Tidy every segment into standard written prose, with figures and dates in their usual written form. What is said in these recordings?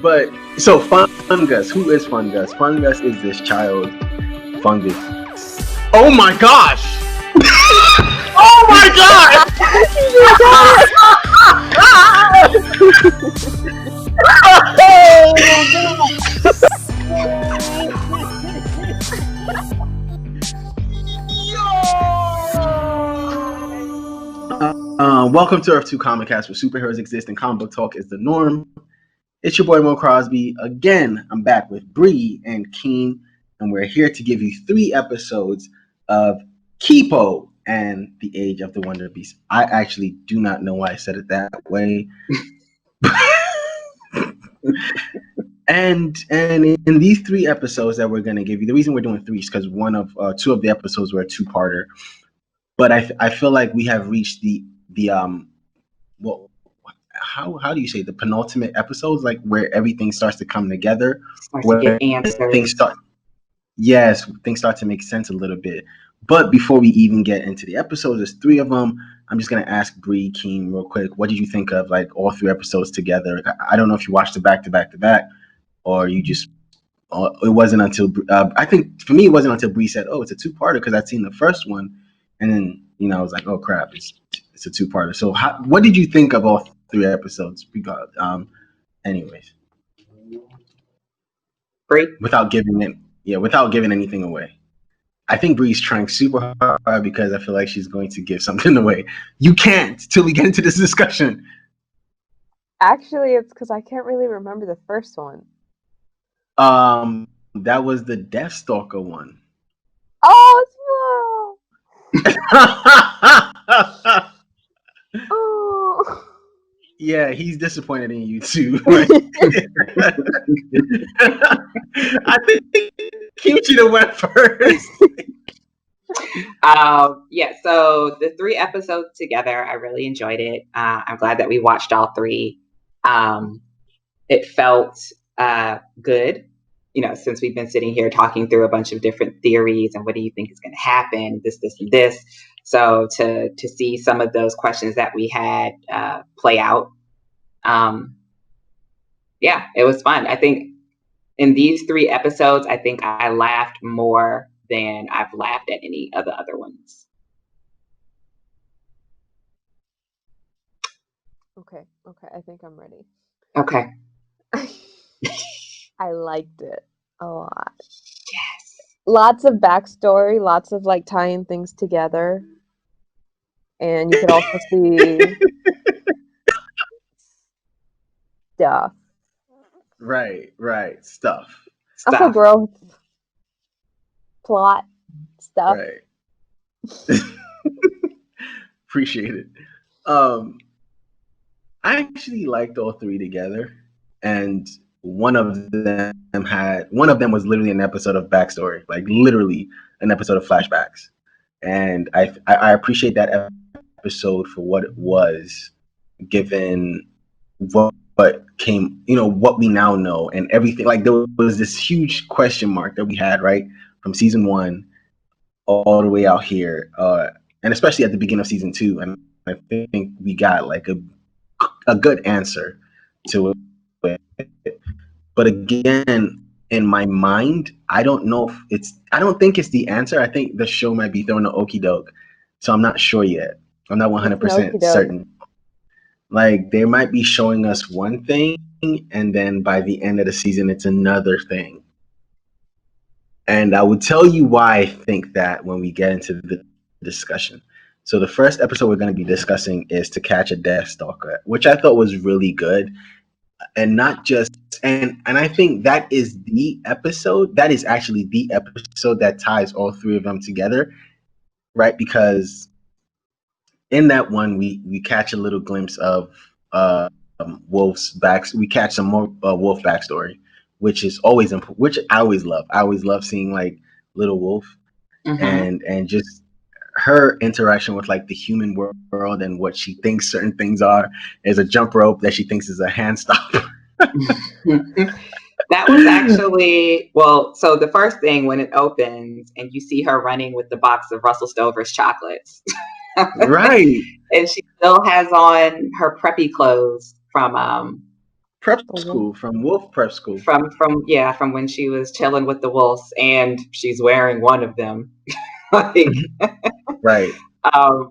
But so Fun Gus, who is Fun Gus? Fun Gus is this child fungus. Oh my gosh! Oh my god! Welcome to Earth 2 Comic Cast, where superheroes exist and comic book talk is the norm. It's your boy Mo Crosby. Again, I'm back with Bree and Keen, and we're here to give you 3 episodes of Kipo and the Age of the Wonder Beast. I actually do not know why I said it that way. And in these 3 episodes that we're going to give you, the reason we're doing 3 is because 2 of the episodes were a 2-parter. But I feel like we have reached the well, how do you say, the penultimate episodes, like where everything starts to come together, to get answers. Things start to make sense a little bit. But before we even get into the episodes, there's 3 of them. I'm just gonna ask Bree, Keen, real quick. What did you think of like all 3 episodes together? I don't know if you watched it back to back to back, or you just. It wasn't until I think for me it wasn't until Bree said, "Oh, it's a 2-parter," because I'd seen the first one, and then I was like, "Oh crap, it's a 2-parter." So what did you think of all 3 episodes? Because anyways, Bree, without giving anything away. I think Bree's trying super hard because I feel like she's going to give something away. You can't till we get into this discussion. Actually, it's because I can't really remember the first one. That was the Deathstalker one. Oh, oh. Yeah, he's disappointed in you too. I think Kim should have went first. Yeah, so the 3 episodes together, I really enjoyed it. I'm glad that we watched all 3. It felt good, since we've been sitting here talking through a bunch of different theories and what do you think is going to happen, this, and this. So to see some of those questions that we had play out, yeah, it was fun. I think in these 3 episodes, I think I laughed more than I've laughed at any of the other ones. Okay, I think I'm ready. Okay. I liked it a lot. Yes. Lots of backstory, lots of like tying things together. And you could also see stuff. Right. Stuff. Also growth. Plot. Stuff. Right. Appreciate it. I actually liked all 3 together, and one of them was literally an episode of backstory, like literally an episode of flashbacks, and I appreciate that episode for what it was, given what came, what we now know and everything. Like there was this huge question mark that we had right from season 1 all the way out here, and especially at the beginning of season 2, and I think we got like a good answer to it. But again, in my mind, I don't think it's the answer. I think the show might be throwing an okie doke, so I'm not sure yet. I'm not 100% certain. Like they might be showing us one thing, and then by the end of the season, it's another thing. And I will tell you why I think that when we get into the discussion. So the first episode we're going to be discussing is To Catch a Deathstalker, which I thought was really good. And not just, and I think that is the episode, that is actually the episode that ties all 3 of them together, right? Because in that one, we catch a little glimpse of Wolf's we catch some more Wolf backstory, which is always which I always love. I always love seeing like little Wolf, and just her interaction with like the human world and what she thinks certain things are. Is a jump rope that she thinks is a hand stopper. That was actually, so the first thing when it opens and you see her running with the box of Russell Stover's chocolates. Right. And she still has on her preppy clothes from Prep The wolf. school, from Wolf Prep School. from when she was chilling with the wolves, and she's wearing one of them. Like, Right.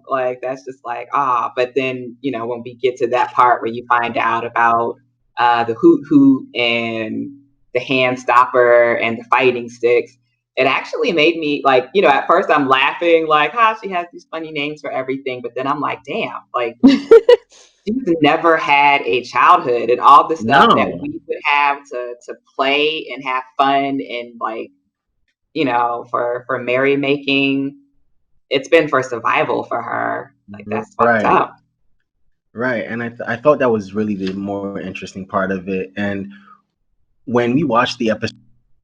like that's just like, but then, when we get to that part where you find out about the hoot hoot and the hand stopper and the fighting sticks, it actually made me like, at first I'm laughing like, she has these funny names for everything, but then I'm like, damn, like she's never had a childhood, and all the stuff that No. we would have to play and have fun and like, for merrymaking, it's been for survival for her. Like, that's fucked Right. up. Right. And I thought that was really the more interesting part of it. And when we watch the episode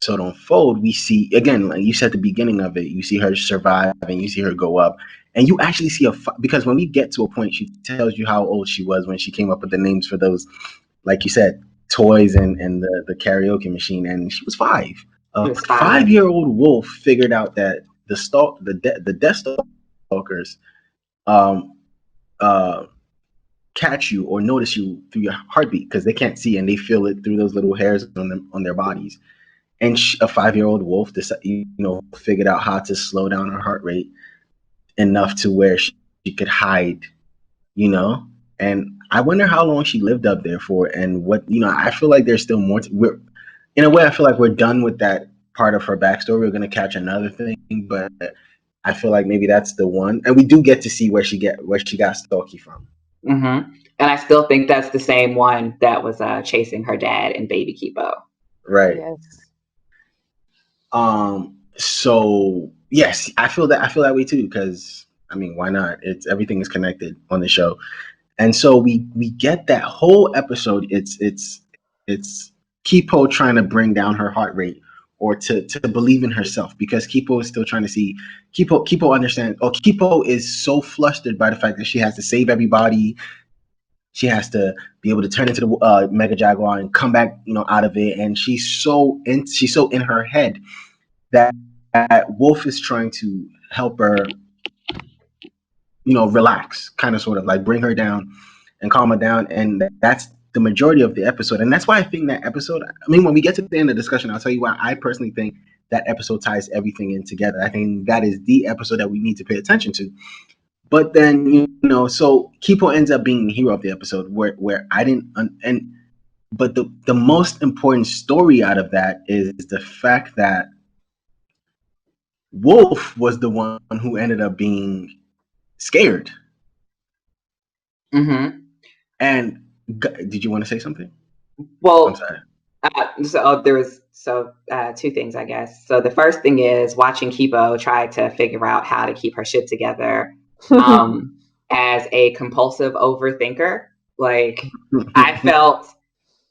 unfold, we see, again, like you said at the beginning of it, you see her survive and you see her go up. And you actually see because when we get to a point, she tells you how old she was when she came up with the names for those, like you said, toys and the karaoke machine. And she was 5. It A was 5. 5-year-old wolf figured out that the Deathstalkers catch you or notice you through your heartbeat, because they can't see and they feel it through those little hairs on their bodies. And a 5-year-old wolf, figured out how to slow down her heart rate enough to where she could hide, And I wonder how long she lived up there for, and what, I feel like there's still more. In a way, I feel like we're done with that part of her backstory. We're gonna catch another thing, but I feel like maybe that's the one, and we do get to see where she got Stalky from. Mm-hmm. And I still think that's the same one that was chasing her dad and baby Kipo. Right. Yes. So yes, I feel that way too, because I mean, why not? Everything is connected on the show. And so we get that whole episode. It's Kipo trying to bring down her heart rate, or to believe in herself, because Kipo is still trying to see. Kipo understands. Oh, Kipo is so flustered by the fact that she has to save everybody. She has to be able to turn into the Mega Jaguar and come back, out of it. And she's so in her head that Wolf is trying to help her, relax, kind of, sort of like bring her down and calm her down. And that's the majority of the episode. And that's why I think that episode, when we get to the end of the discussion, I'll tell you why I personally think that episode ties everything in together. I think that is the episode that we need to pay attention to. But then, so Kipo ends up being the hero of the episode, where I didn't, but the most important story out of that is the fact that Wolf was the one who ended up being scared. Mm-hmm. And did you want to say something? Well, I'm sorry. So there was two things, I guess. So the first thing is watching Kipo try to figure out how to keep her shit together. As a compulsive overthinker, like I felt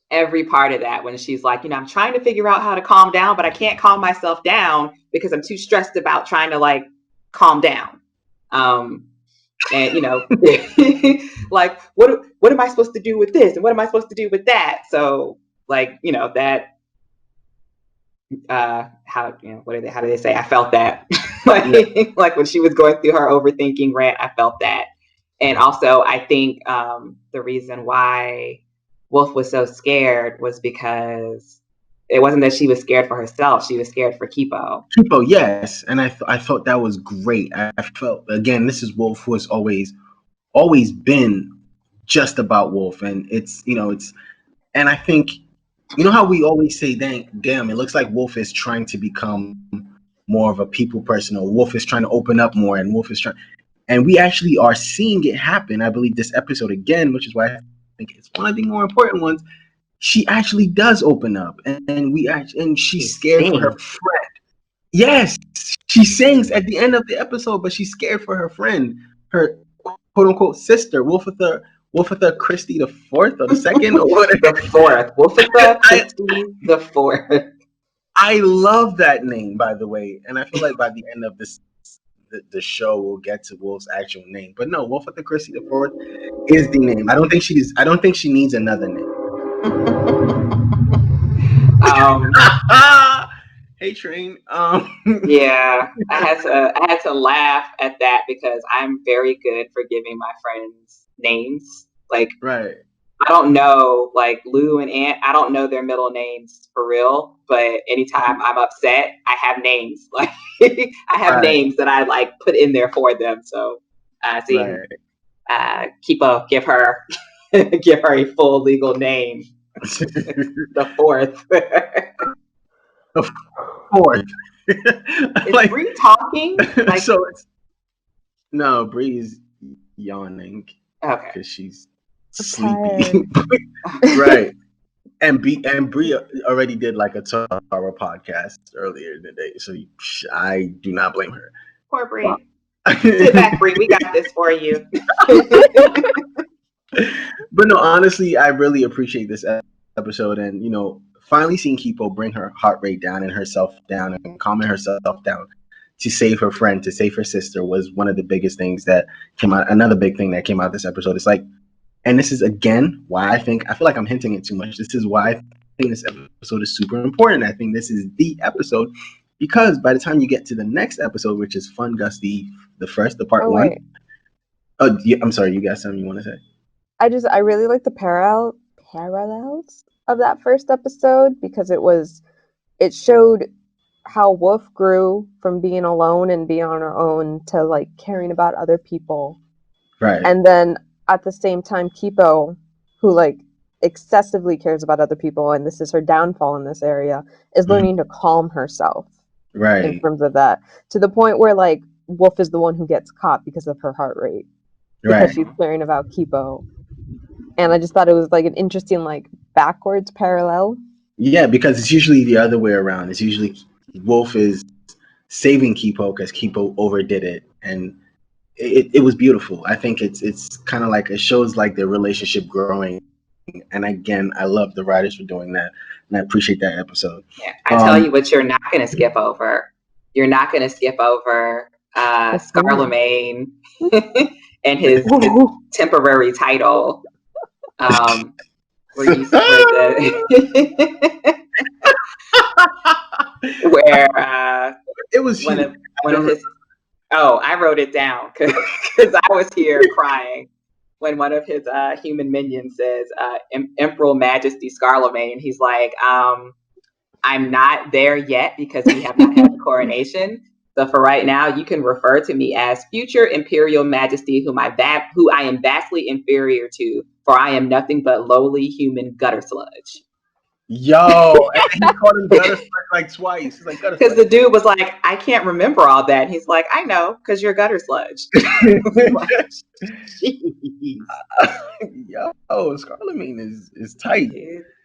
every part of that when she's like, I'm trying to figure out how to calm down, but I can't calm myself down because I'm too stressed about trying to like calm down. And like what am I supposed to do with this, and what am I supposed to do with that? So like, that how do they say, I felt that. Like when she was going through her overthinking rant, I felt that. And also I think the reason why Wolf was so scared was because it wasn't that she was scared for herself, she was scared for Kipo. Yes. And I thought that was great. I felt, again, this is Wolf, who has always been just about Wolf. And it's and I think, how we always say, damn, it looks like Wolf is trying to become more of a people person, or Wolf is trying to open up more, and Wolf is trying, and we actually are seeing it happen. I believe this episode again, which is why I think it's one of the more important ones. She actually does open up, and she's scared for her friend. Yes, she sings at the end of the episode, but she's scared for her friend, her quote unquote sister, Wolfitha Christie the fourth or the second or whatever. The fourth. Wolfitha Christie the fourth. I love that name, by the way, and I feel like by the end of the show we'll get to Wolf's actual name. But no, Wolfitha Christie the fourth is the name. I don't think she needs another name. Hey, Train. Yeah, I had to laugh at that because I'm very good for giving my friends names. Like, right. I don't know, like Lou and Ant, I don't know their middle names for real, but anytime I'm upset, I have names. Like I have names that I like put in there for them. So Kipo, give her a full legal name. The fourth. The fourth. Is like, Bree talking? Like, so no, Bree is yawning. Okay. Because she's sleepy. Right. And Bree already did like a Tara podcast earlier today, so I do not blame her. Poor Bree. Sit back, Bree. We got this for you. But no, honestly, I really appreciate this episode, and finally seeing Kipo bring her heart rate down and herself down and calming herself down to save her friend, to save her sister, was one of the biggest things that came out. Another big thing that came out this episode. It's like, and this is again why I feel like I'm hinting it too much. This is why I think this episode is super important. I think this is the episode because by the time you get to the next episode, which is Fun Gus, the part one. Wait. Oh, yeah, I'm sorry. You got something you want to say? I really like the parallels of that first episode because it showed how Wolf grew from being alone and being on her own to like caring about other people. Right. And then at the same time, Kipo, who like excessively cares about other people, and this is her downfall in this area, is learning to calm herself. Right. In terms of that, to the point where like Wolf is the one who gets caught because of her heart rate. Because she's caring about Kipo. And I just thought it was like an interesting like backwards parallel. Yeah, because it's usually the other way around. It's usually Wolf is saving Kipo because Kipo overdid it, and it was beautiful. I think it's kind of like it shows like their relationship growing. And again, I love the writers for doing that, and I appreciate that episode. Yeah, I tell you what, you're not going to skip over. You're not going to skip over Scarlemagne and his temporary title. Where it was one of his. Oh, I wrote it down because I was here crying when one of his human minions says, "Emperor Majesty Scarlemagne," and he's like, "I'm not there yet because we have not had the coronation. So for right now, you can refer to me as future Imperial Majesty, who I am vastly inferior to, for I am nothing but lowly human gutter sludge." Yo, and he called him gutter sludge like twice. He's like, because the dude was like, "I can't remember all that." And he's like, "I know, because you're gutter sludge." Jeez. Yo, Scarlemagne is tight.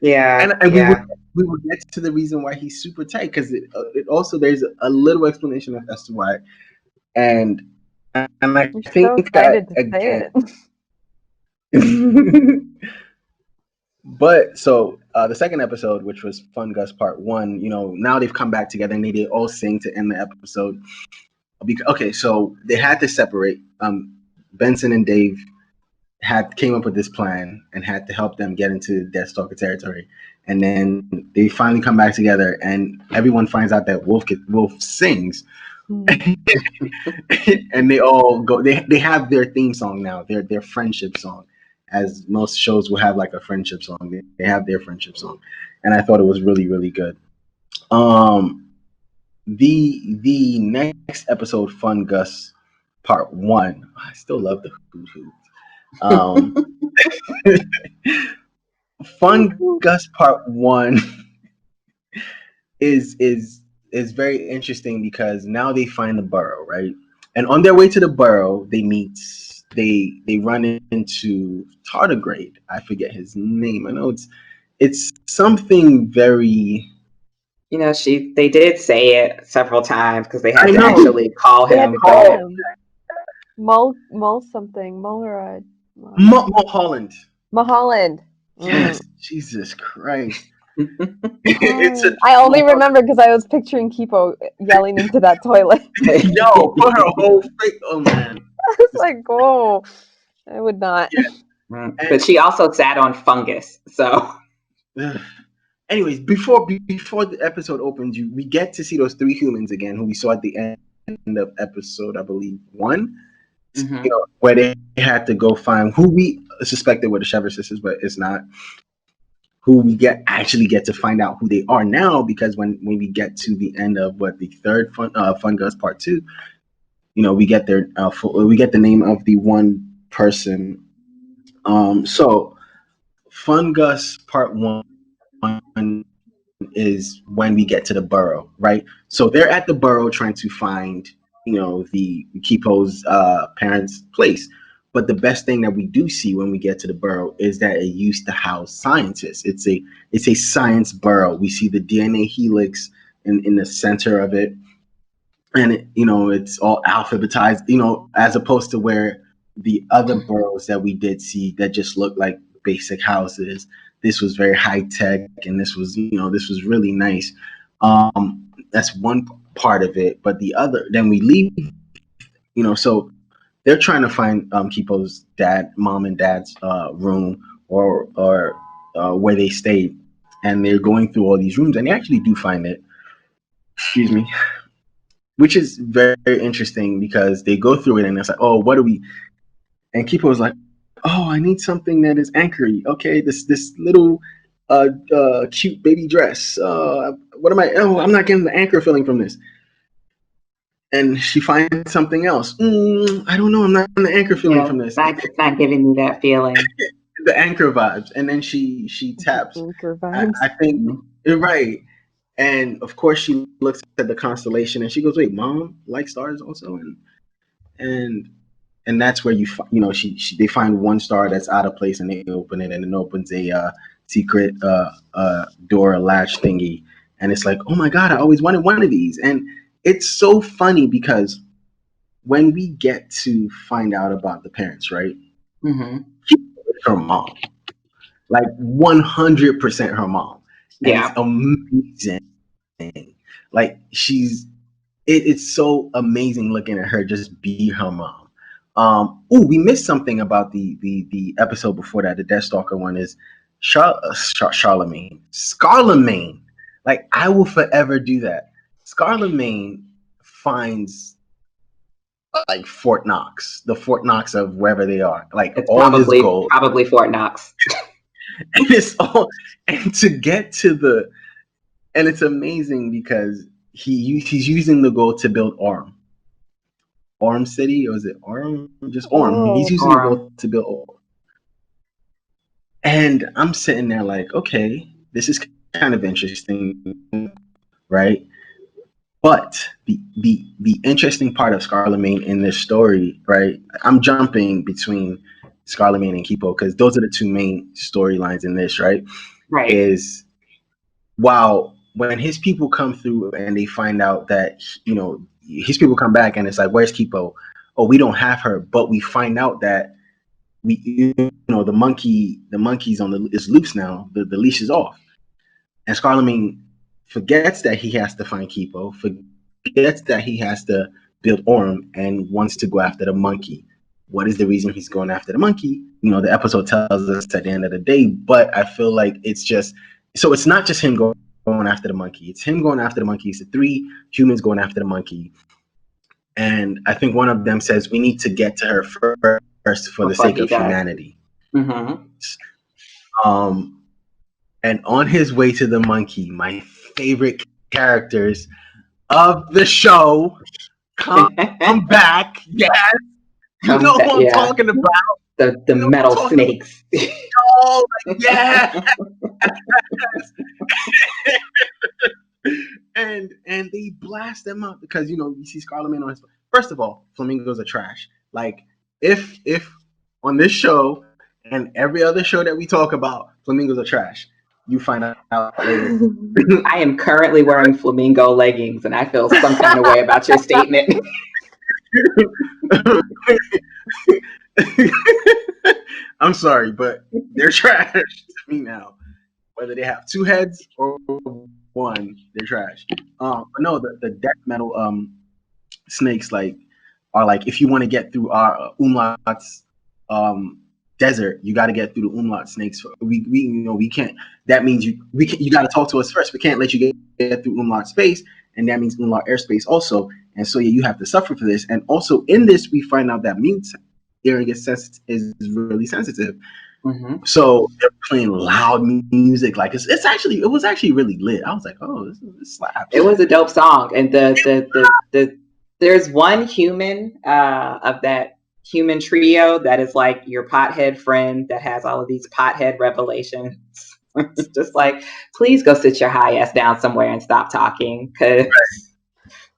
Yeah, and we will get to the reason why he's super tight, because it also there's a little explanation as to why, and I think that again. But so the second episode, which was Fun Gus Part 1, now they've come back together and they all sing to end the episode. Okay, so they had to separate. Benson and Dave came up with this plan and had to help them get into Deathstalker territory. And then they finally come back together, and everyone finds out that Wolf sings. And they all go. They have their theme song now. Their friendship song, as most shows will have like a friendship song. They have their friendship song, and I thought it was really, really good. The next episode, Fun Gus Part 1. I still love the hoot. Fun Gus Part 1 is very interesting because now they find the burrow, right? And on their way to the burrow, they run into Tardigrade. I forget his name. I know it's something very. They did say it several times because they had to actually call him. Mulholland. Mulholland. Yes, Jesus Christ. I only remember because I was picturing Kipo yelling into that toilet. Yo, put her whole face. Oh man. I was like, whoa. I would not. Yeah. But she also sat on fungus, so. Anyways, before the episode opens, we get to see those three humans again, who we saw at the end of episode, I believe, 1. Mm-hmm. where they had to go find who we suspected were the Shepherd sisters, but it's not. Who we actually get to find out who they are now, because when we get to the end of the third Fun Gus Part 2, we get we get the name of the one person. So Fun Gus Part 1 is when we get to the burrow, right? So they're at the burrow trying to find, the Kipo's parents' place. But the best thing that we do see when we get to the burrow is that it used to house scientists. It's a science burrow. We see the DNA helix in the center of it, and it's all alphabetized. As opposed to where the other burrows that we did see that just looked like basic houses. This was very high tech, and this was really nice. That's one part of it, but the other, then we leave. So they're trying to find Kipo's mom and dad's room, or where they stayed, and they're going through all these rooms, and they actually do find it. Excuse me, which is very, very interesting because they go through it and it's like, oh, what do we? And Kipo's like, oh, I need something that is anchory. Okay, this little cute baby dress. What am I? Oh, I'm not getting the anchor feeling from this. And she finds something else. I don't know. I'm not getting the anchor feeling from this. It's not giving me that feeling. The anchor vibes. And then she taps. Anchor vibes. I think you're right. And of course, she looks at the constellation and she goes, "Wait, Mom likes stars also?" And that's where they find one star that's out of place, and they open it, and it opens a secret door, a latch thingy, and it's like, oh my god, I always wanted one of these. And it's so funny because when we get to find out about the parents, right? Mm-hmm. Her mom, like 100% her mom. And yeah, it's amazing. Like it's so amazing looking at her just be her mom. We missed something about the episode before that. The Deathstalker one is Scarlemagne. Like, I will forever do that. Scarlemagne finds like Fort Knox, the Fort Knox of wherever they are. Like, it's all this gold, probably Fort Knox. and to get to and it's amazing because he's using the gold to build Orm City, or is it Orm? Just Orm. He's using the gold to build Orm. And I'm sitting there like, okay, this is kind of interesting, right? But the interesting part of Scarlemagne in this story, right? I'm jumping between Scarlemagne and Kipo because those are the two main storylines in this, right? Right. Is when his people come through and they find out that, his people come back and it's like, where's Kipo? Oh, we don't have her. But we find out that the monkey's is loose now. The leash is off. And Scarlemagne forgets that he has to find Kipo, forgets that he has to build Orm, and wants to go after the monkey. What is the reason he's going after the monkey? The episode tells us at the end of the day, but I feel like it's not just him going after the monkey. It's him going after the monkey. It's the three humans going after the monkey. And I think one of them says, we need to get to her first for the sake of humanity. Mm-hmm. And on his way to the monkey, my favorite characters of the show come back. Yes. You know who I'm talking about. The metal snakes. Oh, yeah. and they blast them up because you see Scarlemagne on his. First of all, flamingos are trash. Like, if on this show and every other show that we talk about, flamingos are trash, you find out later. I am currently wearing flamingo leggings, and I feel some kind of way about your statement. I'm sorry, but they're trash to me now. Whether they have two heads or one, they're trash. But no, the death metal snakes are like, if you want to get through our Umlaut's desert, you got to get through the Umlaut snakes. We can't. That means you got to talk to us first. We can't let you get through Umlaut space, and that means Umlaut airspace also. And so you have to suffer for this. And also in this, we find out that mutes hearing is really sensitive. Mm-hmm. So they're playing loud music, like it was actually really lit. I was like, oh, this slaps. It was a dope song, and there's one human of that human trio that is like your pothead friend that has all of these pothead revelations. It's just like, please go sit your high ass down somewhere and stop talking.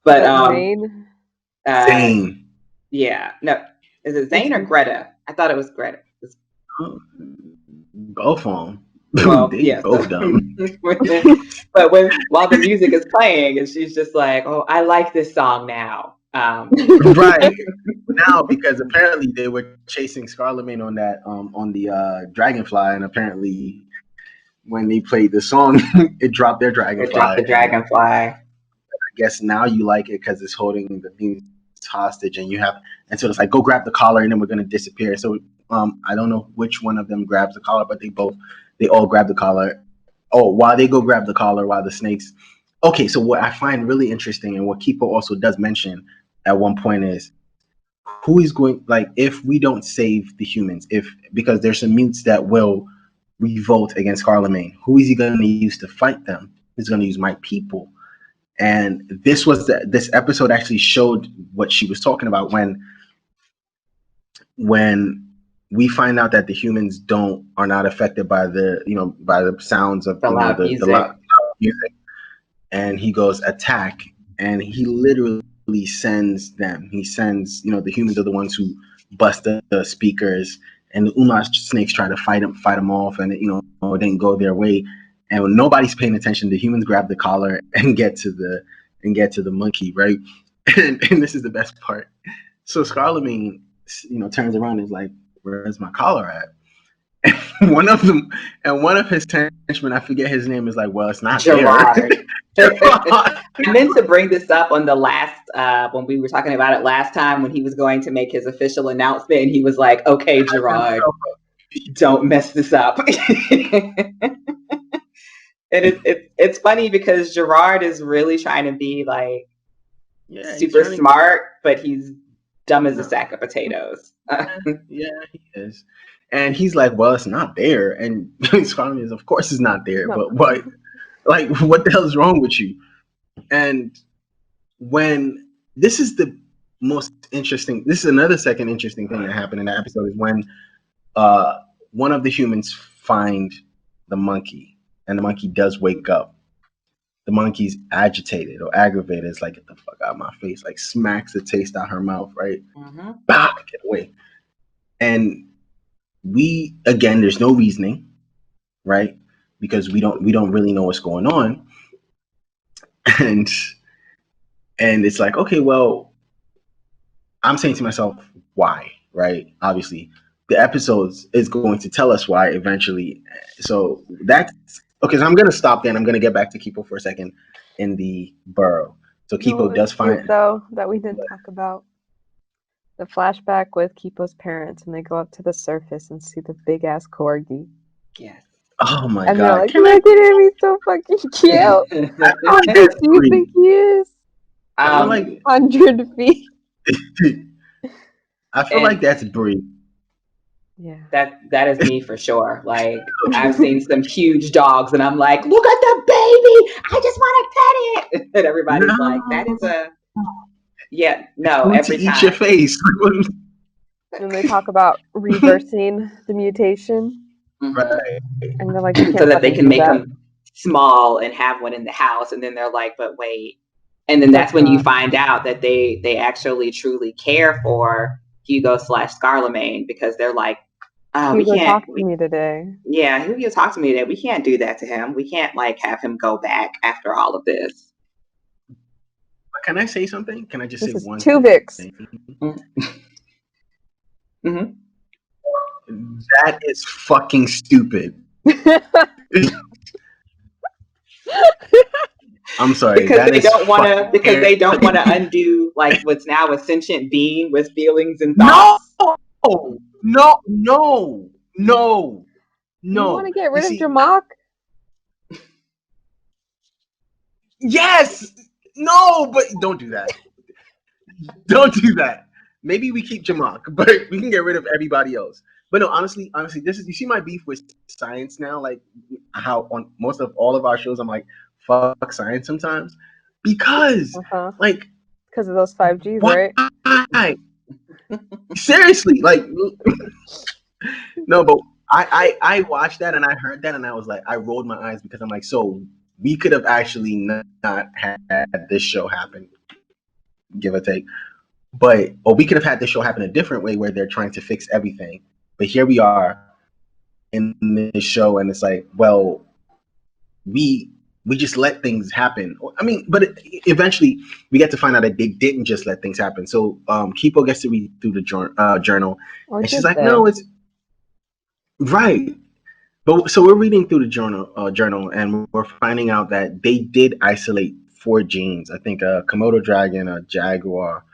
But Zane. Yeah, no, is it Zane or Greta? I thought it was Greta. Both of them. Well, they yeah, both dumb. But while the music is playing, and she's just like, "Oh, I like this song now." Right now, because apparently they were chasing Scarlemagne on that on the Dragonfly, and apparently when they played the song, it dropped their Dragonfly. It dropped the Dragonfly. I guess now you like it because it's holding the mute hostage, and so it's like, go grab the collar, and then we're gonna disappear. So I don't know which one of them grabs the collar, but they all grab the collar. Oh, while they go grab the collar, while the snakes. Okay, so what I find really interesting, and what Kipo also does mention at one point, is who is going, like, if we don't save the humans, because there's some mutes that will revolt against Scarlemagne, who is he going to use to fight them? He's going to use my people. And this episode actually showed what she was talking about when we find out that the humans are not affected by the sounds of the loud music. And he goes attack, and he literally sends them. He sends, the humans are the ones who bust the speakers, and the Umla snakes try to fight them off, and it didn't go their way. And when nobody's paying attention, the humans grab the collar and get to the monkey, right? And this is the best part. So Scarlemagne, turns around and is like, "Where's my collar at?" And one of his henchmen, I forget his name, is like, "Well, it's not Gerard." I meant to bring this up on the last when we were talking about it last time, when he was going to make his official announcement, and he was like, "Okay, Gerard, don't mess this up." And it's funny because Gerard is really trying to be like super smart, but he's dumb as a sack of potatoes. Yeah, he is. And he's like, "Well, it's not there." And Scarlemagne is, "Of course it's not there, but what? Like, what the hell is wrong with you?" And when this is another second interesting thing that happened in the episode, is when one of the humans find the monkey, and the monkey does wake up. The monkey's agitated or aggravated. It's like, "Get the fuck out of my face!" Like, smacks the taste out her mouth, right? Mm-hmm. Bah, get away. And there's no reasoning, right? Because we don't really know what's going on. And it's like, okay, well, I'm saying to myself, why, right? Obviously, the episodes is going to tell us why eventually. So that's okay. So I'm going to stop there, and I'm going to get back to Kipo for a second in the burrow. So Kipo does find, though, that we didn't talk about the flashback with Kipo's parents, and they go up to the surface and see the big ass corgi. Yes. Oh my and god! And they're like, "Look at him, he's so fucking cute." How big do you think he is? 100 feet. I feel like that's Brie. Yeah, that is me for sure. Like, I've seen some huge dogs, and I'm like, "Look at the baby! I just want to pet it." And everybody's like, "That is a every time." Eat your face. And they talk about reversing the mutation, right? And they're like, so that they can make them small and have one in the house. And then they're like, "But wait." And then that's when you find out that they actually truly care for Hugo/Scarlemagne, because they're like, "We can't talk to me today." Yeah, Hugo talked to me today. We can't do that to him. We can't have him go back after all of this. Can I say something? Can I just say one thing? Tuvix. Mm-hmm. That is fucking stupid. I'm sorry. Because they don't want to undo like what's now a sentient being with feelings and thoughts. No. You want to get rid of Jamak? Yes. No, but don't do that. Don't do that. Maybe we keep Jamak, but we can get rid of everybody else. But no, honestly, this is you see my beef with science now. Like how on most of all of our shows, I'm like, fuck science sometimes because like because of those 5Gs, why? right? Seriously, like no, but I watched that and I heard that and I was like, I rolled my eyes because I'm like, so we could have actually not had this show happen, give or take. Or we could have had this show happen a different way where they're trying to fix everything. But here we are in this show, and it's like, well, we just let things happen. I mean, but eventually we get to find out that they didn't just let things happen. So Kipo gets to read through the journal, and she's like, no, it's right. But so we're reading through the journal, and we're finding out that they did isolate 4 genes. I think a Komodo dragon, a jaguar,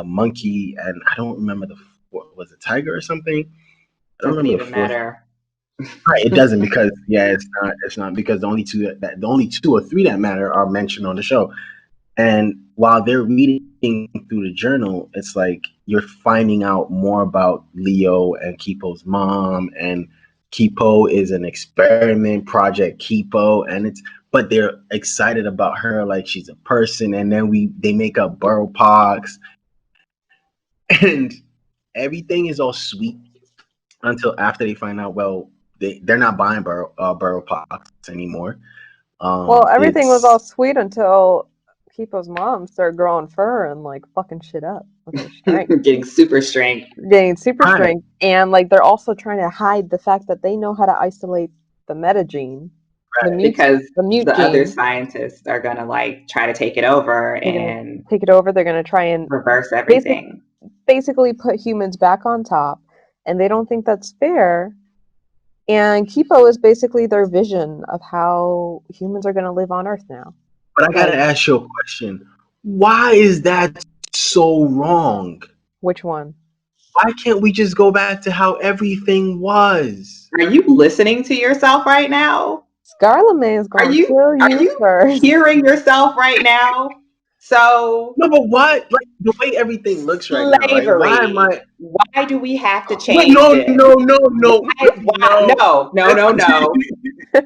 monkey, and I don't remember what was it, tiger or something. I don't Doesn't remember even the 4th. matter. Right, it doesn't because it's not because the only 2 or 3 that matter are mentioned on the show. And while they're reading through the journal, it's like you're finding out more about Leo and Kipo's mom, and Kipo is an experiment, Project Kipo, and but they're excited about her like she's a person, and then they make up burrow pox, and everything is all sweet until after they find out, well, they're not buying burrow pox anymore. Well, everything was all sweet until Kipo's mom started growing fur and like fucking shit up with her strength. Getting super strength. And like they're also trying to hide the fact that they know how to isolate the metagene. Right. Because the other scientists are gonna like try to take it over and take it over. They're gonna try and reverse everything. Basically put humans back on top, and they don't think that's fair. And Kipo is basically their vision of how humans are going to live on Earth now. But I got to ask you a question. Why is that so wrong? Which one? Why can't we just go back to how everything was? Are you listening to yourself right now? Scarlemagne is going to kill you first. Hearing yourself right now? So no, but what? Like the way everything looks right now, right? Why do we have to change? No.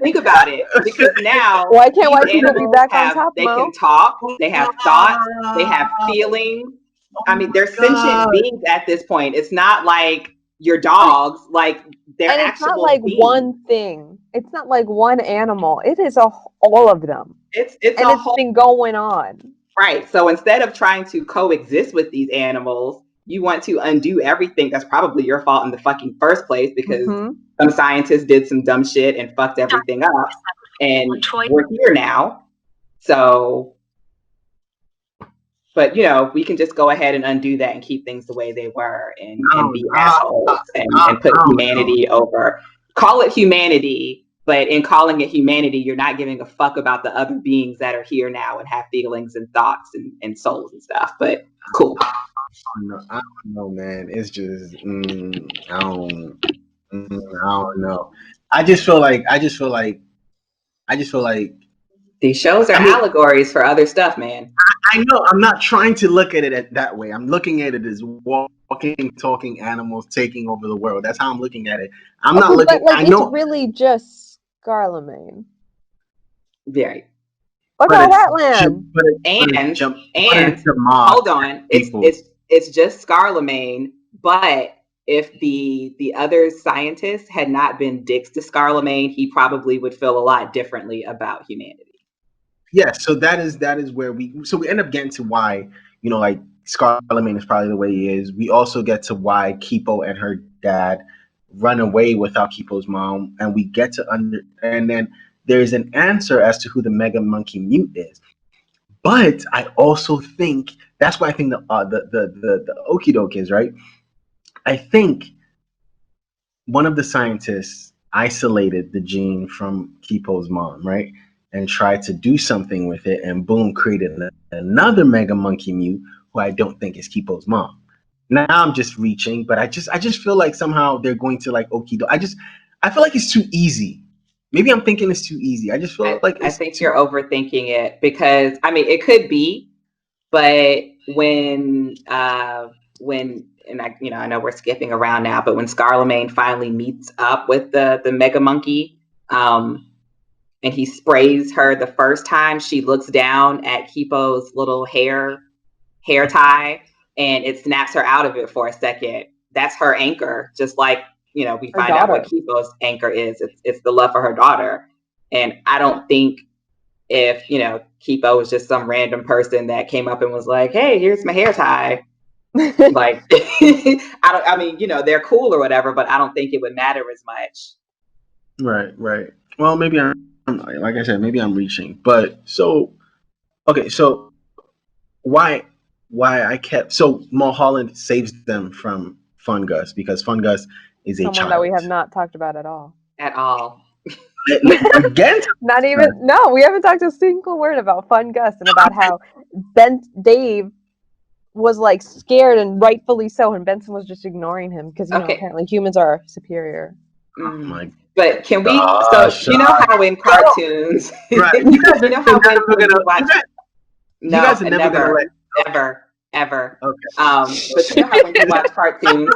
Think about it, because now why can't white people be back on top? They can talk. They have thoughts. They have feelings. I mean, they're sentient beings at this point. It's not like your dogs. Like they're and it's not like beings. One thing. It's not like one animal. It is all of them. It's been going on. Right. So instead of trying to coexist with these animals, you want to undo everything that's probably your fault in the fucking first place because some scientists did some dumb shit and fucked everything up. And we're here now. So, but we can just go ahead and undo that and keep things the way they were and be assholes and put humanity over. Call it humanity. But in calling it humanity, you're not giving a fuck about the other beings that are here now and have feelings and thoughts and souls and stuff. But cool. I don't know, man. It's just I don't know. I just feel like these shows are allegories for other stuff, man. I know. I'm not trying to look at it that way. I'm looking at it as walking, talking animals taking over the world. That's how I'm looking at it. I'm not looking. But it's really just Scarlemagne. Very. Look at that land. And hold on, it's just Scarlemagne. But if the other scientists had not been dicks to Scarlemagne, he probably would feel a lot differently about humanity. Yeah, so that is where we end up getting to why like Scarlemagne is probably the way he is. We also get to why Kipo and her dad run away without Kipo's mom, and we get to and then there's an answer as to who the Mega Monkey Mute is. But I also think that's why I think the okie doke is, right? I think one of the scientists isolated the gene from Kipo's mom, right? And tried to do something with it, and boom, created another Mega Monkey Mute who I don't think is Kipo's mom. Now I'm just reaching, but I just feel like somehow they're going to like okie doke. I feel like it's too easy. Maybe I'm thinking it's too easy. I just feel like I think you're overthinking it because it could be, But when and I know we're skipping around now, but when Scarlemagne finally meets up with the mega monkey, and he sprays her the first time, she looks down at Kipo's little hair tie, and it snaps her out of it for a second. That's her anchor, just like we find out what Kipo's anchor is. It's the love for her daughter. And I don't think if Kipo was just some random person that came up and was like, "Hey, here's my hair tie." Like, I mean, they're cool or whatever, but I don't think it would matter as much. Right. Well, maybe I'm like I said, maybe I'm reaching, but so why Mulholland saves them from Fun Gus because Fun Gus is a someone child that we have not talked about at all. Again? Not even. No, we haven't talked a single word about Fun Gus and about how Dave was like scared, and rightfully so, and Benson was just ignoring him because apparently humans are superior. Oh my! But can we? So you know how in cartoons, right? You guys are never gonna ever. Okay. But you know how when you watch cartoons,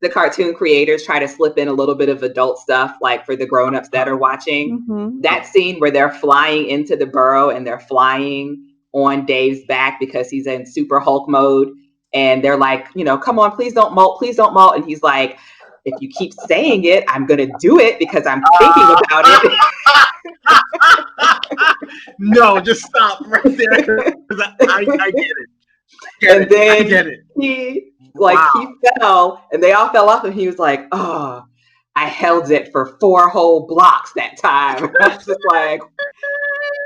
the cartoon creators try to slip in a little bit of adult stuff, like for the grown-ups that are watching. Mm-hmm. That scene where they're flying into the burrow and they're flying on Dave's back because he's in super Hulk mode, and they're like, come on, please don't molt, and he's like, if you keep saying it, I'm gonna do it because I'm thinking about it. No, just stop right there. I get it. Then I get it. He fell, and they all fell off, and he was like, "Oh, I held it for 4 whole blocks that time." I was just like,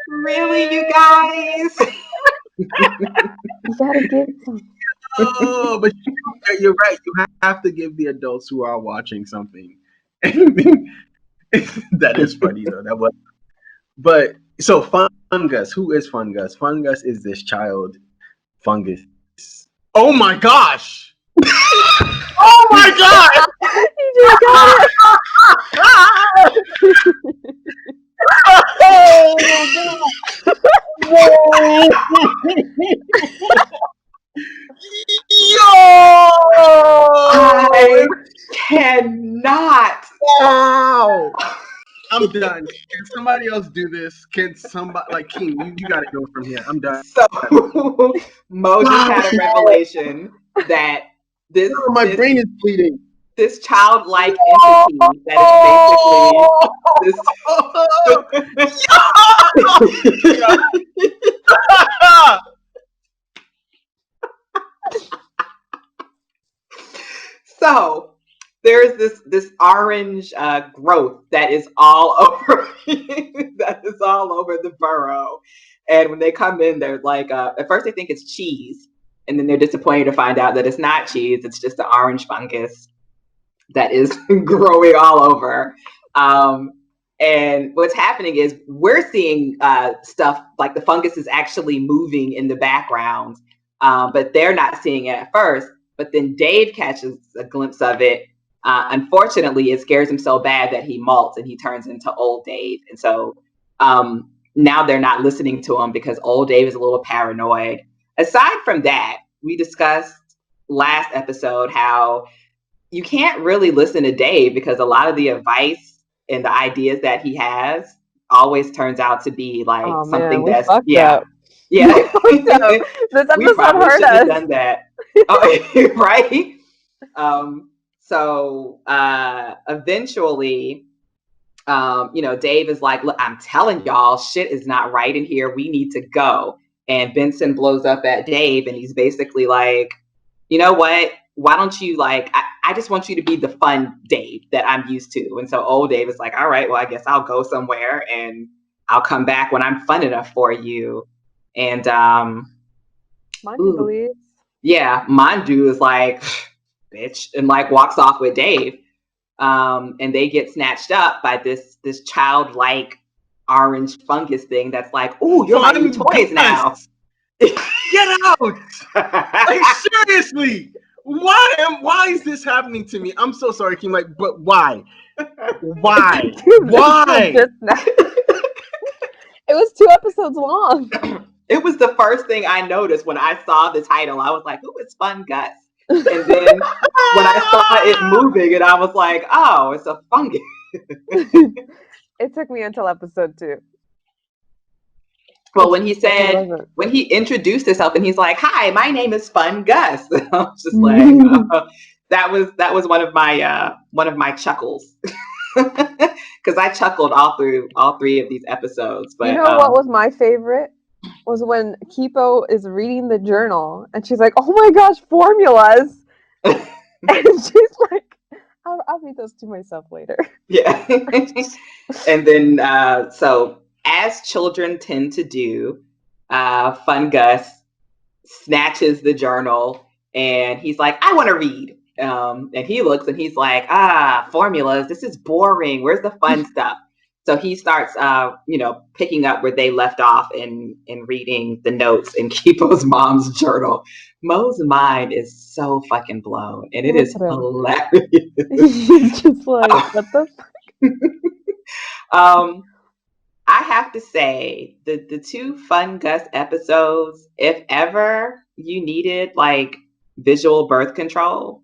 "Really, you guys?" You gotta give some. Oh, but you're right. You have to give the adults who are watching something. That is funny though. That was. But so Fun Gus, who is Fun Gus? Fun Gus is this child fungus. Oh my gosh! Oh my god! You just got it. I cannot. Wow! I'm done. Can somebody else do this? Can somebody like King? You gotta go from here. I'm done. So Mo just had a revelation that my brain is bleeding. This childlike entity that is So there's this orange growth that is all over the burrow, and when they come in, they're like, at first they think it's cheese, and then they're disappointed to find out that it's not cheese; it's just the orange fungus that is growing all over. And what's happening is we're seeing stuff like the fungus is actually moving in the background, but they're not seeing it at first. But then Dave catches a glimpse of it. Unfortunately, it scares him so bad that he molts and he turns into old Dave. And so now they're not listening to him because old Dave is a little paranoid. Aside from that, we discussed last episode how you can't really listen to Dave because a lot of the advice and the ideas that he has always turns out to be like something that's up. Yeah. This we episode probably hurt should have us. done that. Right? So eventually, Dave is like, "Look, I'm telling y'all, shit is not right in here. We need to go." And Benson blows up at Dave, and he's basically like, "You know what? Why don't you I just want you to be the fun Dave that I'm used to." And so old Dave is like, "All right, well, I guess I'll go somewhere and I'll come back when I'm fun enough for you." And Mandu believes. Yeah, Mandu is like, bitch, and walks off with Dave. And they get snatched up by this childlike orange fungus thing that's like, "Ooh, you're my new toys now." Get out! Seriously, why is this happening to me? I'm so sorry, King. But why? Why? It was 2 episodes long. It was the first thing I noticed when I saw the title. I was like, who is Fun Gus? And then when I saw it moving, and I was like, oh, it's a fungus. It took me until episode 2. Well, when he introduced himself and he's like, hi, my name is Fun Gus. I was just like, that was one of my chuckles. Because I chuckled all through all 3 of these episodes. But what was my favorite? Was when Kipo is reading the journal and she's like, oh my gosh, formulas. And she's like, I'll read those to myself later. Yeah. And then, so as children tend to do, Fun Gus snatches the journal and he's like, I want to read. And he looks and he's like, formulas, this is boring. Where's the fun stuff? So he starts, picking up where they left off and reading the notes in Kipo's mom's journal. Mo's mind is so fucking blown, and it is hilarious. He's just like, what the fuck? I have to say the 2 Fun Gus episodes, if ever you needed like visual birth control.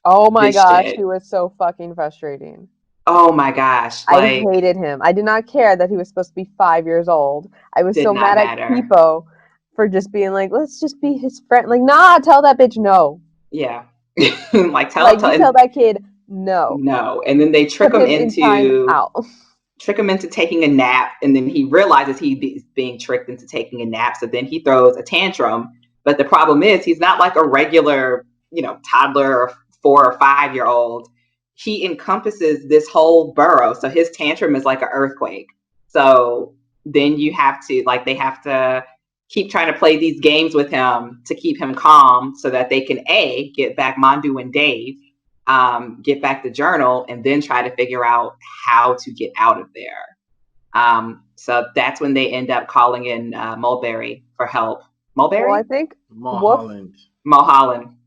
Oh my gosh, he was so fucking frustrating. Oh my gosh. I hated him. I did not care that he was supposed to be 5 years old. I was so mad at Kipo for just being like, let's just be his friend. Like, nah, tell that bitch no. Yeah. tell that kid no. No. And then they trick him into taking a nap, and then he realizes he's being tricked into taking a nap. So then he throws a tantrum. But the problem is he's not like a regular, toddler or 4 or 5 year old. He encompasses this whole burrow. So his tantrum is like an earthquake. So then they have to keep trying to play these games with him to keep him calm so that they can get back Mandu and Dave, get back the journal, and then try to figure out how to get out of there. So that's when they end up calling in Mulberry for help. Mulberry? Well, I think Mulholland.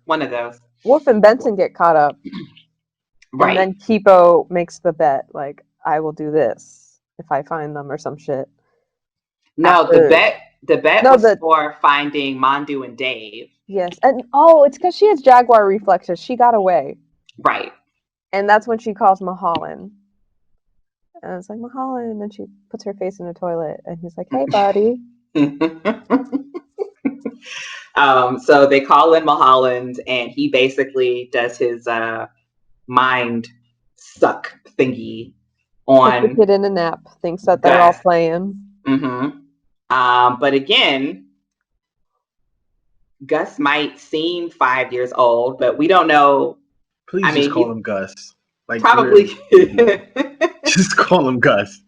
One of those. Wolf and Benson get caught up. Right. And then Kipo makes the bet, like, I will do this if I find them or some shit. No, the bet was for finding Mandu and Dave. Yes. And it's because she has jaguar reflexes. She got away. Right. And that's when she calls Mulholland. And it's like, Mulholland. And she puts her face in the toilet. And he's like, hey, buddy. So they call in Mulholland, and he basically does his mind suck thingy on the kid in a nap, thinks that they're all playing. Mm-hmm. But again, Gus might seem 5 years old, but we don't know. Please just call him Gus. Like, probably. Just call him Gus.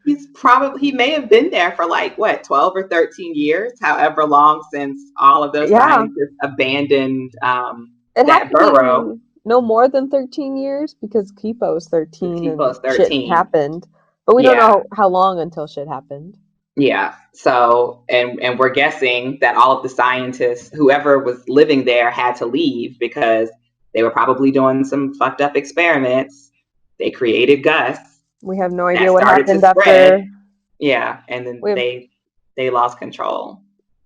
He may have been there for 12 or 13 years, however long since all of those scientists abandoned that burrow. No more than 13 years, because Kipo's 13 and shit happened. But we don't know how long until shit happened. Yeah. So, and we're guessing that all of the scientists, whoever was living there, had to leave because they were probably doing some fucked up experiments. They created Gus. We have no idea what happened after. Yeah, and then they lost control.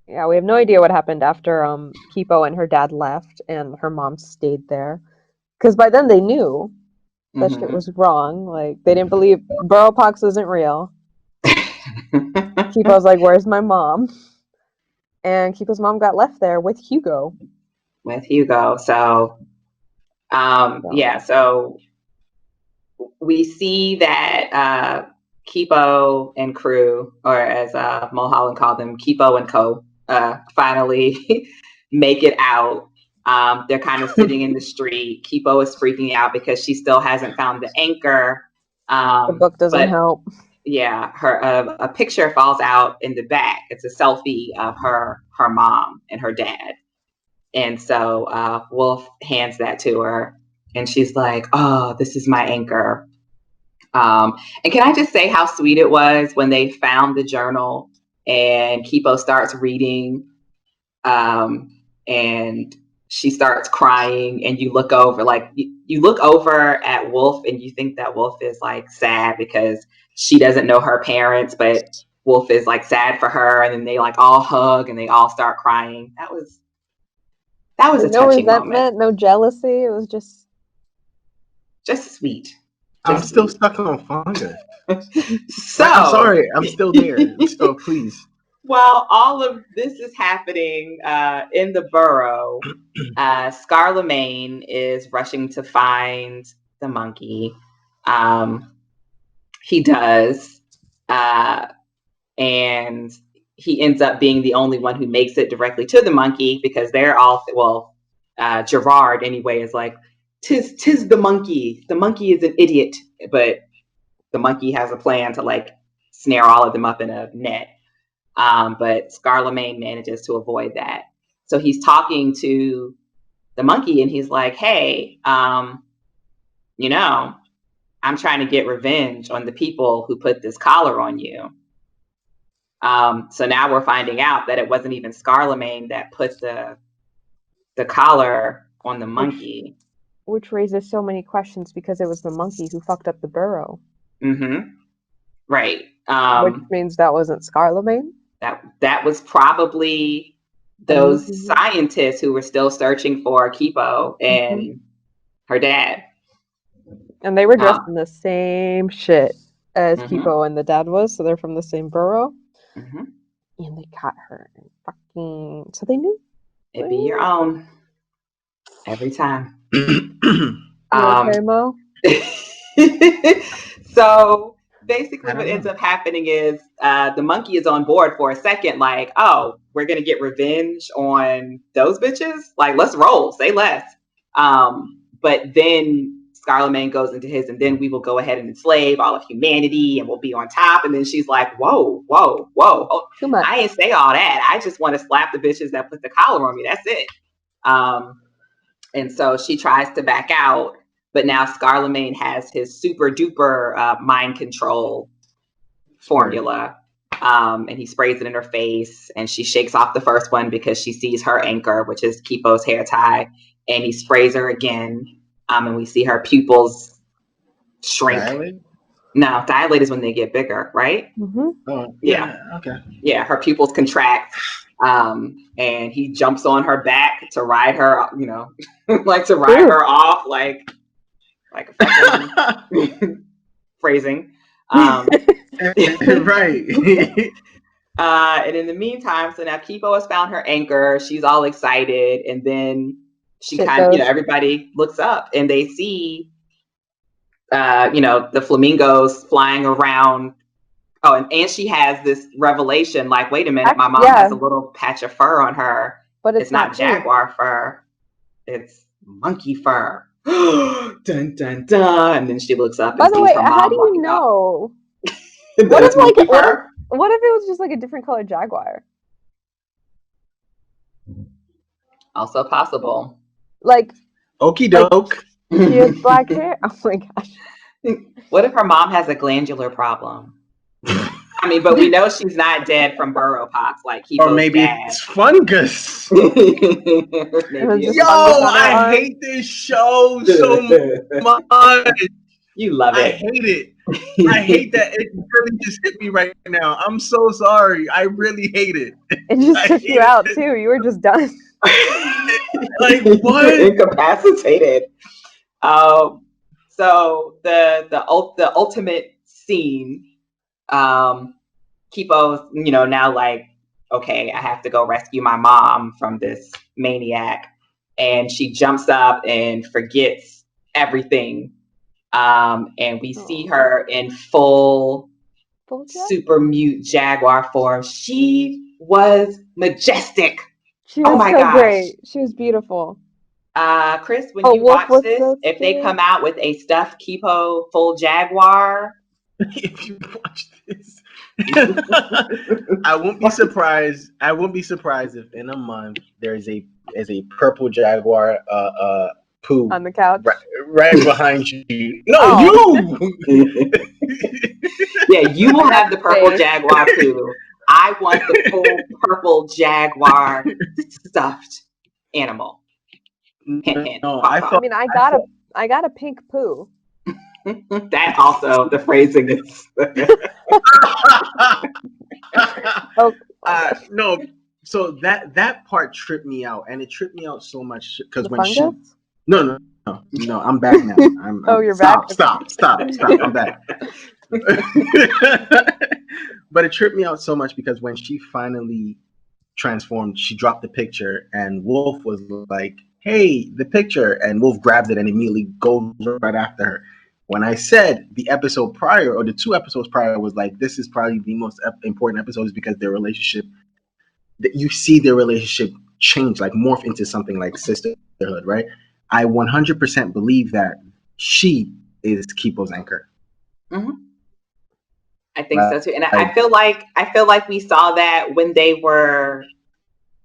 Yeah, we have no idea what happened after Kipo and her dad left and her mom stayed there. Because by then they knew that shit was wrong. Like, they didn't believe Burrowpox isn't real. Kipo's like, where's my mom? And Kipo's mom got left there with Hugo. So, so we see that Kipo and crew, or as Mulholland called them, Kipo and co, finally make it out. They're kind of sitting in the street. Kipo is freaking out because she still hasn't found the anchor. The book doesn't help. Yeah, a picture falls out in the back. It's a selfie of her mom and her dad. And so Wolf hands that to her, and she's like, "Oh, this is my anchor." And can I just say how sweet it was when they found the journal and Kipo starts reading, and she starts crying, and you look over, you look over at Wolf, and you think that Wolf is sad because she doesn't know her parents, but Wolf is like sad for her, and then they like all hug and they all start crying. That was a no touching resentment, moment. no jealousy. It was just Sweet. I'm still stuck on Fun Gus. So I'm sorry, I'm still there. So please. While all of this is happening in the burrow, Scarlemagne is rushing to find the monkey. He does, and he ends up being the only one who makes it directly to the monkey because they're all Gerard anyway is like, tis the monkey. The monkey is an idiot, but the monkey has a plan to like snare all of them up in a net. But Scarlemagne manages to avoid that. So he's talking to the monkey and he's like, hey, you know, I'm trying to get revenge on the people who put this collar on you. So now we're finding out that it wasn't even Scarlemagne that put the collar on the monkey. Which raises so many questions because it was the monkey who fucked up the burrow. Mm-hmm. Right. Which means that wasn't Scarlemagne? That was probably those scientists who were still searching for Kipo and her dad. And they were dressed in the same shit as Kipo and the dad was, so they're from the same burrow. Mm-hmm. And they caught her and fucking... So they knew. It'd be your own. Every time. Okay, Mo? So basically what ends up happening is the monkey is on board for a second, like, oh, we're gonna get revenge on those bitches, like, let's roll, say less. But then Scarlemagne goes into his, and then we will go ahead and enslave all of humanity and we'll be on top. And then she's like, whoa, oh, too much. I ain't say all that, I just want to slap the bitches that put the collar on me, that's it. And so she tries to back out, but now Scarlemagne has his super duper mind control formula. And he sprays it in her face, and she shakes off the first one because she sees her anchor, which is Kipo's hair tie. And he sprays her again. And we see her pupils shrink. Dilate? No, dilate is when they get bigger, right? Mm-hmm. Oh, yeah. Okay. Yeah, her pupils contract. And he jumps on her back to ride her, you know, like to ride her off, like a fucking phrasing. Right. And in the meantime, so now Kipo has found her anchor. She's all excited, and then she everybody looks up and they see, the flamingos flying around. Oh, and she has this revelation, like, wait a minute, my mom has a little patch of fur on her. But it's not jaguar fur. It's monkey fur. Dun, dun, dun. And then she looks up and by the way, sees her mom. How do you know? What if it was just like a different colored jaguar? Also possible. Like, okie doke. She has black hair. Oh my gosh. What if her mom has a glandular problem? I mean, but we know she's not dead from burrow pox, like Kipo's or maybe dad. It's Fun Gus. Yo, I hate this show so much. You love it. I hate it. I hate that it really just hit me right now. I'm so sorry. I really hate it. It just took you out too. You were just done. Like, what? Incapacitated. So the ultimate scene. Kipo's, now like, okay, I have to go rescue my mom from this maniac, and she jumps up and forgets everything. And we see her in full super mute jaguar form. She was majestic. She was so great. She was beautiful. Chris, when you watch this, if they come out with a stuffed Kipo full jaguar, if you watch this, I won't be surprised. I won't be surprised if in a month there's a purple jaguar poo on the couch right behind you. No, you. Yeah, you will have the purple jaguar poo. I want the full purple jaguar stuffed animal. Hint, hint. No, I got a pink poo. That also, the phrasing is Oh, no, so that part tripped me out, and it tripped me out so much because the when Fun she Gus? no, I'm back now. Oh, you're stop, back? stop, I'm back. But it tripped me out so much because when she finally transformed, she dropped the picture, and Wolf was like, "Hey, the picture," and Wolf grabs it and immediately goes right after her. When I said the episode prior or the 2 episodes prior was like, this is probably the most important episodes because their relationship, that you see their relationship change, like morph into something like sisterhood, right? I 100% believe that she is Kipo's anchor. Mm-hmm. I think so too, and I Like, feel like we saw that when they were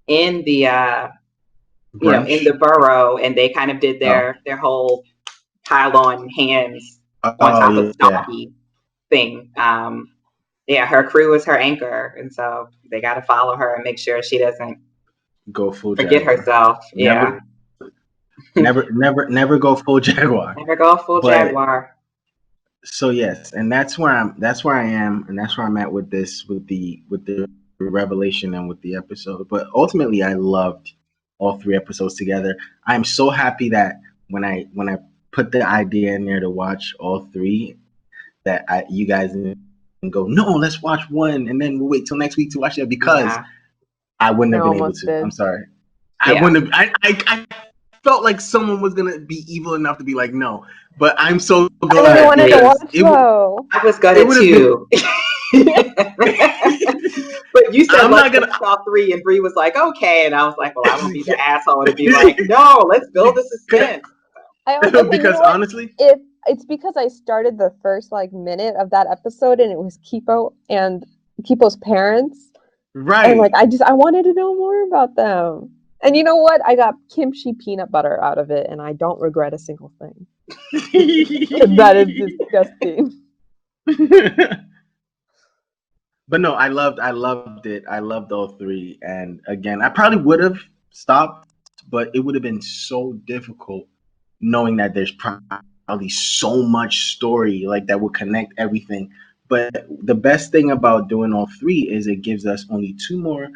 in the in the burrow, and they kind of did their whole pile on hands on top of Stalky thing. Yeah, her crew is her anchor, and so they got to follow her and make sure she doesn't go full forget Jaguar. herself. Yeah, never go full Jaguar. Never go full Jaguar. So yes, and that's where I am, and that's where I'm at with this, with the revelation and with the episode. But ultimately, I loved all 3 episodes together. I'm so happy that when I put the idea in there to watch all 3, that you guys didn't go, no, let's watch one, and then we'll wait till next week to watch it, because I wouldn't have been able to. I'm sorry, I wouldn't have. I felt like someone was gonna be evil enough to be like, no. But I'm so glad. I really wanted to watch though. I was gonna too. But you said I'm let's saw 3, and Bree was like, okay, and I was like, well, I won't be the asshole to be like, no, let's build the suspense. Because honestly, it's because I started the first minute of that episode, and it was Kipo and Kipo's parents, right? And I wanted to know more about them. And you know what? I got kimchi peanut butter out of it, and I don't regret a single thing. That is disgusting. But no, I loved it. I loved all 3. And again, I probably would have stopped, but it would have been so difficult knowing that there's probably so much story that will connect everything. But the best thing about doing all 3 is it gives us only 2 more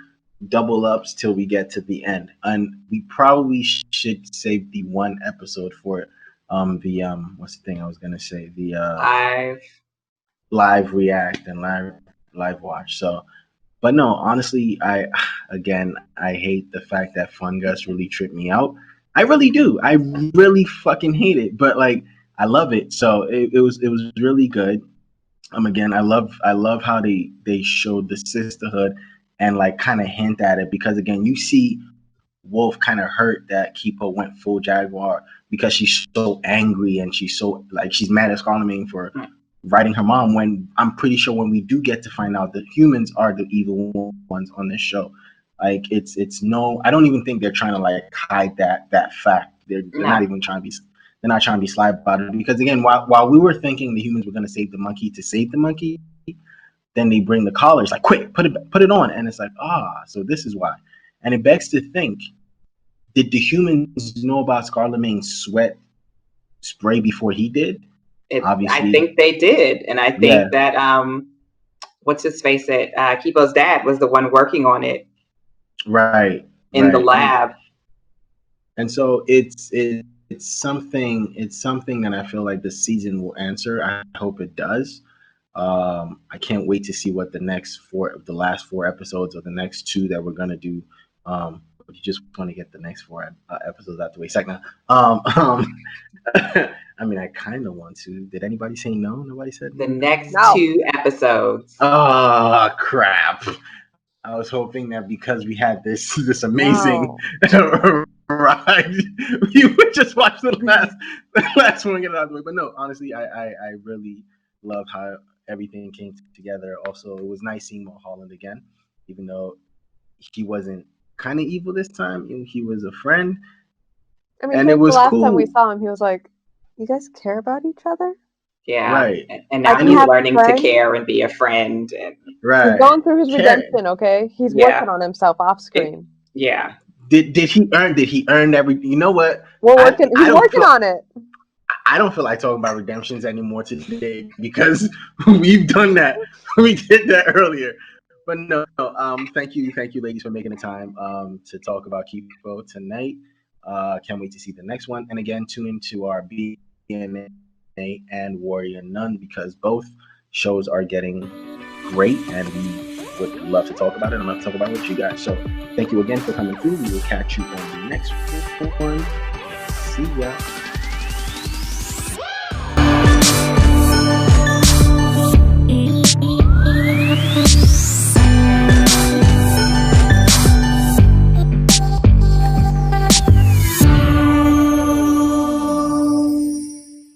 double ups till we get to the end, and we probably should save the 1 episode for what's the thing I was gonna say, the live react and live watch. So, but no, honestly, I hate the fact that Fun Gus really tripped me out. I really do. I really fucking hate it, but I love it. So it was really good. Again, I love how they showed the sisterhood and kind of hint at it, because again, you see Wolf kind of hurt that Kipo went full Jaguar because she's so angry and she's so she's mad at Scarlemagne for writing her mom, when I'm pretty sure when we do get to find out that humans are the evil ones on this show, it's no, I don't even think they're trying to hide that fact. They're not even trying to be. They're not trying to be sly about it, because again, while we were thinking the humans were going to save the monkey to save the monkey, then they bring the collars, quick, put it on, and it's so this is why. And it begs to think, did the humans know about Scarlemagne's sweat spray before he did? Obviously, I think they did, and I think that what's his face? It Kipo's dad was the one working on it, right, in the lab. And so it's something that I feel like this season will answer. I hope it does. I can't wait to see what the last 4 episodes, or the next 2 that we're gonna do. You just want to get the next 4 episodes out the way. Second, I mean, I kind of want to. Did anybody say no? Nobody said the next 2 episodes. Oh crap! I was hoping that because we had this amazing ride, we would just watch the last one and get it out of the way. But no, honestly, I really love how everything came together. Also, it was nice seeing Mulholland again, even though he wasn't kind of evil this time. He was a friend. I mean, and it was the last time we saw him, he was like, "You guys care about each other?" Yeah, right. And now he's learning to care and be a friend. And he's going through his redemption. Okay, he's working on himself off screen. Did he earn every? You know what? We're working. He's working on it. I don't feel like talking about redemptions anymore today, because we've done that. We did that earlier. But no, thank you, ladies, for making the time to talk about Kipo tonight. Can't wait to see the next one. And again, tune into our BNA and Warrior Nun because both shows are getting great, and we would love to talk about it and love to talk about it with you guys. So thank you again for coming through. We will catch you on the next one. See ya.